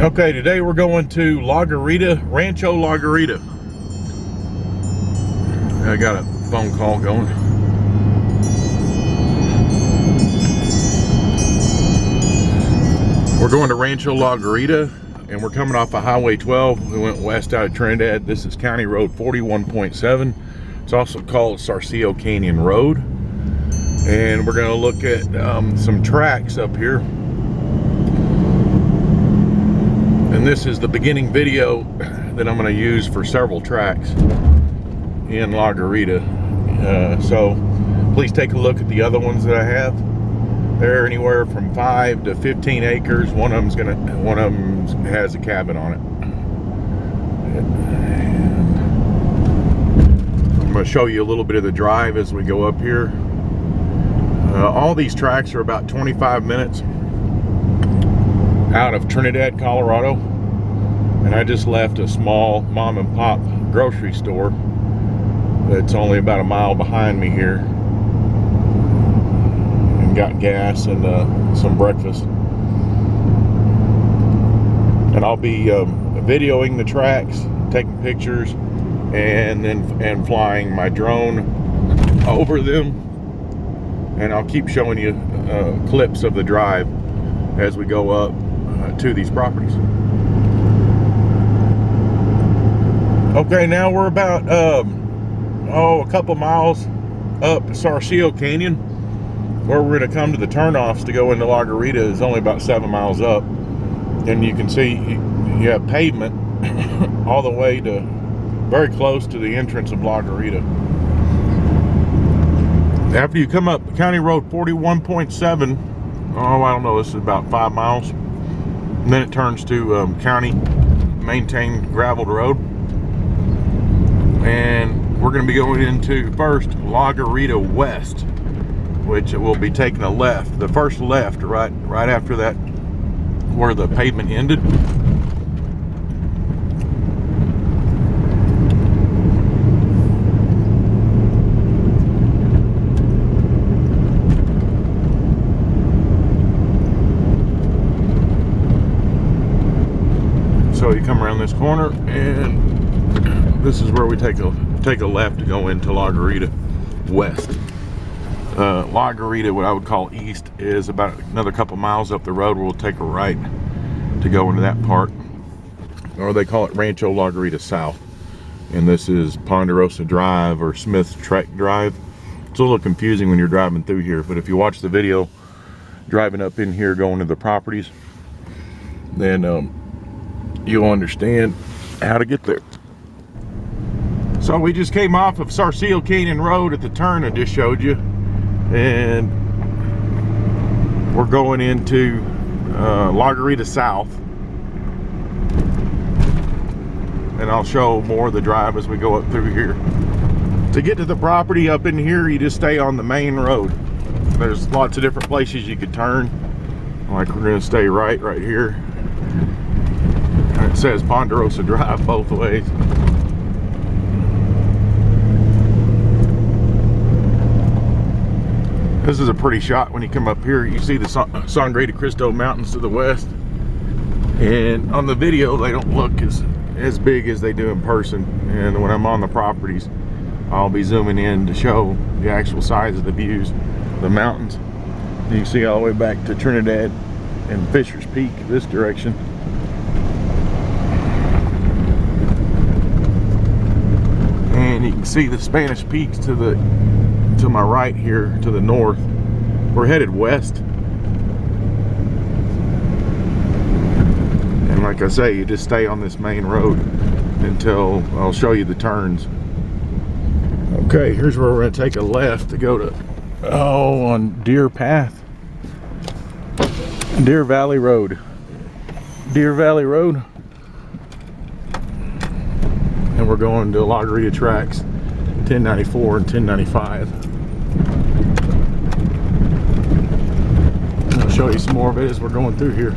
Okay, today we're going to Rancho La Garita. I got a phone call going. We're going to Rancho La Garita, and we're coming off of Highway 12. We went west out of Trinidad. This is County Road 41.7. It's also called Sarcillo Canyon Road. And we're going to look at some tracks up here. And this is the beginning video that I'm going to use for several tracks in La Garita. So please take a look at the other ones that I have. They're anywhere from 5 to 15 acres. One of them has a cabin on it. And I'm going to show you a little bit of the drive as we go up here. All these tracks are about 25 minutes out of Trinidad, Colorado, and I just left a small mom and pop grocery store that's only about a mile behind me here, and got gas and some breakfast. And I'll be videoing the tracks, taking pictures, and flying my drone over them, and I'll keep showing you clips of the drive as we go up to these properties. Okay, now we're about a couple miles up Sarcillo Canyon, where we're going to come to the turnoffs to go into La Garita. Is only about 7 miles up, and you can see you have pavement all the way to very close to the entrance of La Garita. After you come up County Road 41.7, I don't know, this is about 5 miles. And then it turns to county maintained graveled road. And we're going to be going into first La Garita West, which will be taking a left. The first left right after that, where the pavement ended. So you come around this corner, and this is where we take a left to go into La Garita West. La Garita, what I would call east, is about another couple miles up the road, where we'll take a right to go into that part. Or they call it Rancho La Garita South. And this is Ponderosa Drive or Smith's Trek Drive. It's a little confusing when you're driving through here, but if you watch the video driving up in here going to the properties, then you'll understand how to get there. So we just came off of Sarcillo Canyon Road at the turn I just showed you, and we're going into La Garita South, and I'll show more of the drive as we go up through here. To get to the property up in here, you just stay on the main road. There's lots of different places you could turn, like we're going to stay right here. It says Ponderosa Drive both ways. This is a pretty shot when you come up here. You see the Sangre de Cristo Mountains to the west. And on the video, they don't look as big as they do in person. And when I'm on the properties, I'll be zooming in to show the actual size of the views, the mountains. You can see all the way back to Trinidad and Fisher's Peak this direction. And you can see the Spanish Peaks to my right here, to the north. We're headed west. And like I say, you just stay on this main road until I'll show you the turns. Okay, here's where we're going to take a left to go to, on Deer Path. Deer Valley Road. Deer Valley Road. And we're going to La Garita tracks 1094 and 1095. I'll show you some more of it as we're going through here.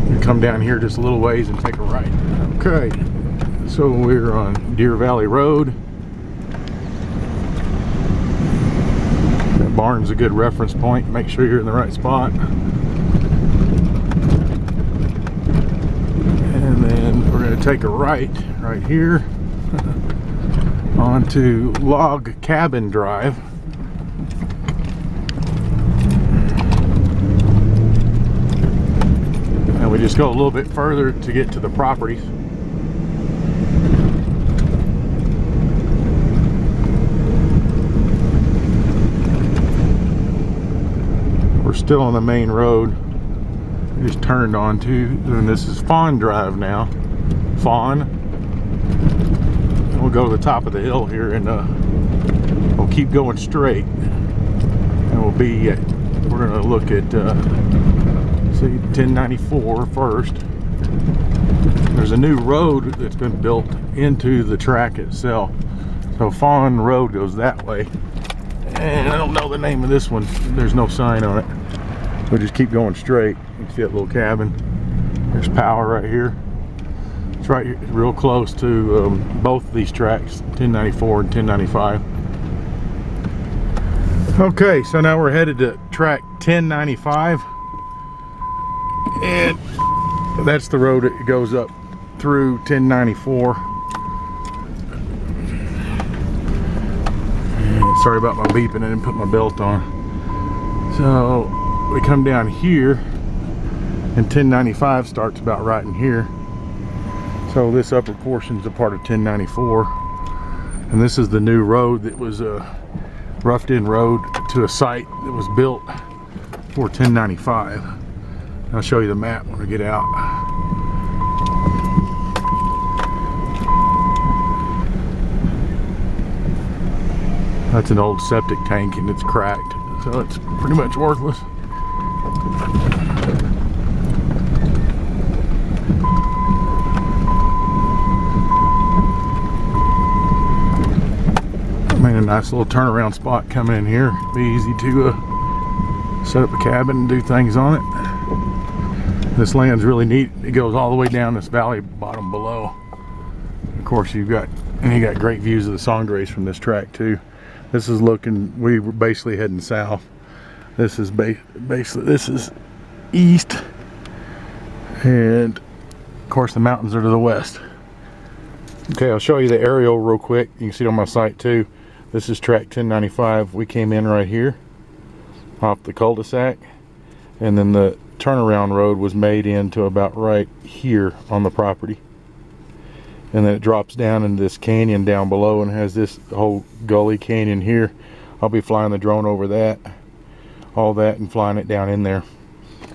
You come down here just a little ways and take a right. Okay, so we're on Deer Valley Road. That barn's a good reference point. Make sure you're in the right spot. to take a right here onto Log Cabin Drive. And we just go a little bit further to get to the properties. We're still on the main road. We just turned onto, and this is Fawn Drive now. Fawn. And we'll go to the top of the hill here, and we'll keep going straight. And we'll be at, we're gonna look at see 1094 first. There's a new road that's been built into the track itself. So Fawn Road goes that way. And I don't know the name of this one. There's no sign on it. We'll just keep going straight. You can see that little cabin. There's power right here. It's right here, real close to both of these tracks, 1094 and 1095. Okay, so now we're headed to track 1095. And that's the road that goes up through 1094. And sorry about my beeping, I didn't put my belt on. So we come down here, and 1095 starts about right in here. So this upper portion is a part of 1094. And this is the new road that was a roughed-in road to a site that was built for 1095. I'll show you the map when we get out. That's an old septic tank and it's cracked, so it's pretty much worthless. Made a nice little turnaround spot coming in here. Be easy to set up a cabin and do things on it. This land's really neat. It goes all the way down this valley bottom below. Of course, you got great views of the Sangres from this track too. This is looking, we were basically heading south. This is basically, this is east, and of course the mountains are to the west. Okay, I'll show you the aerial real quick. You can see it on my site too. This is track 1095. We came in right here off the cul-de-sac, and then the turnaround road was made into about right here on the property, and then it drops down into this canyon down below and has this whole gully canyon here. I'll be flying the drone over that, all that, and flying it down in there.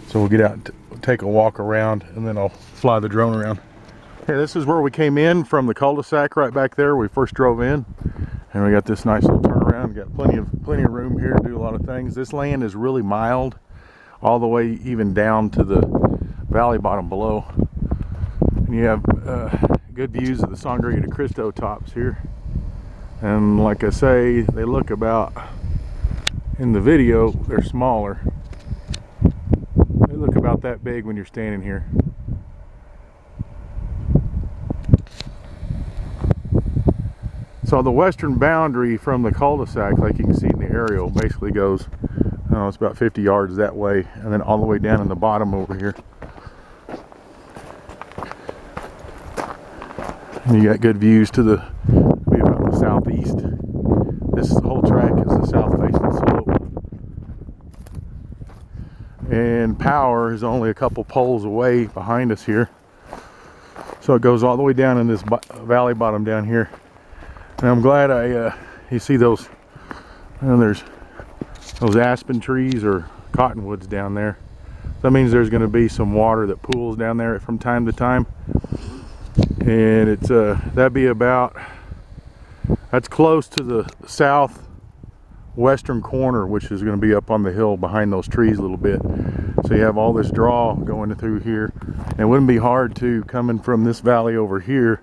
So we'll get out and take a walk around, and then I'll fly the drone around. Okay, this is where we came in from the cul-de-sac right back there. We first drove in, and we got this nice little turnaround. Got plenty of room here to do a lot of things. This land is really mild, all the way even down to the valley bottom below. And you have good views of the Sangre de Cristo tops here. And like I say, they look about, in the video, they're smaller. They look about that big when you're standing here. So the western boundary from the cul-de-sac, like you can see in the aerial, basically goes, it's about 50 yards that way, and then all the way down in the bottom over here. And you got good views to the, maybe about the southeast. This whole track is the south facing slope. And power is only a couple poles away behind us here. So it goes all the way down in this valley bottom down here. And I'm glad you see those, there's those aspen trees or cottonwoods down there. That means there's going to be some water that pools down there from time to time. And it's that'd be about, that's close to the southwestern corner, which is going to be up on the hill behind those trees a little bit. So you have all this draw going through here, and it wouldn't be hard to, coming from this valley over here,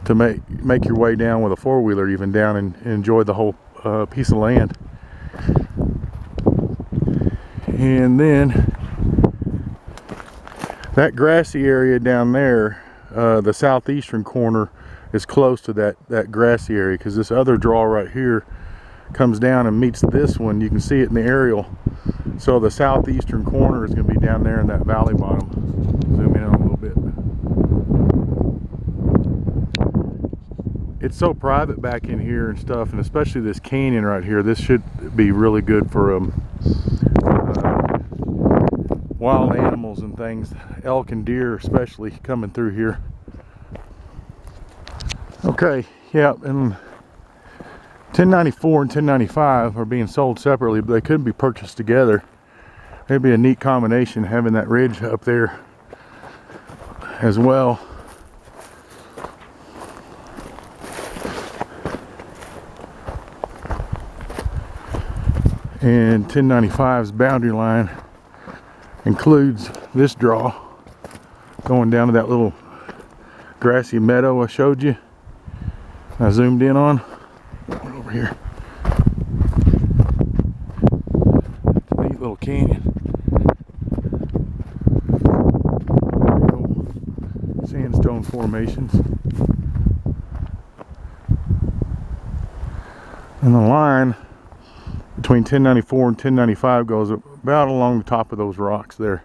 to make your way down with a four-wheeler even down and enjoy the whole piece of land. And then that grassy area down there, the southeastern corner, is close to that grassy area, because this other draw right here comes down and meets this one. You can see it in the aerial. So the southeastern corner is going to be down there in that valley bottom. Zoom in on a little bit. it's so private back in here and stuff, and especially this canyon right here. This should be really good for wild animals and things, elk and deer especially coming through here. Okay, yeah, and 1094 and 1095 are being sold separately, but they could be purchased together. It'd be a neat combination having that ridge up there as well. And 1095's boundary line includes this draw going down to that little grassy meadow I showed you. I zoomed in on. Over here. It's a neat little canyon. Sandstone formations. And the line between 1094 and 1095 goes about along the top of those rocks there.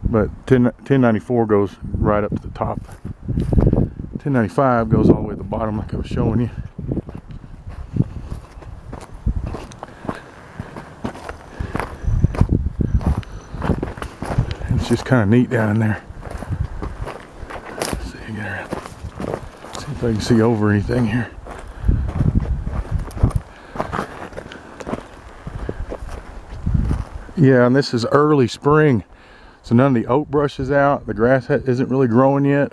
But 1094 goes right up to the top. 1095 goes all the way to the bottom like I was showing you. It's just kind of neat down in there. Let's see if I can see over anything here. Yeah, and this is early spring, so none of the oak brush is out. The grass isn't really growing yet.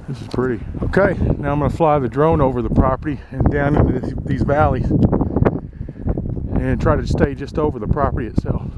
This is pretty. Okay, now I'm going to fly the drone over the property and down into these valleys and try to stay just over the property itself.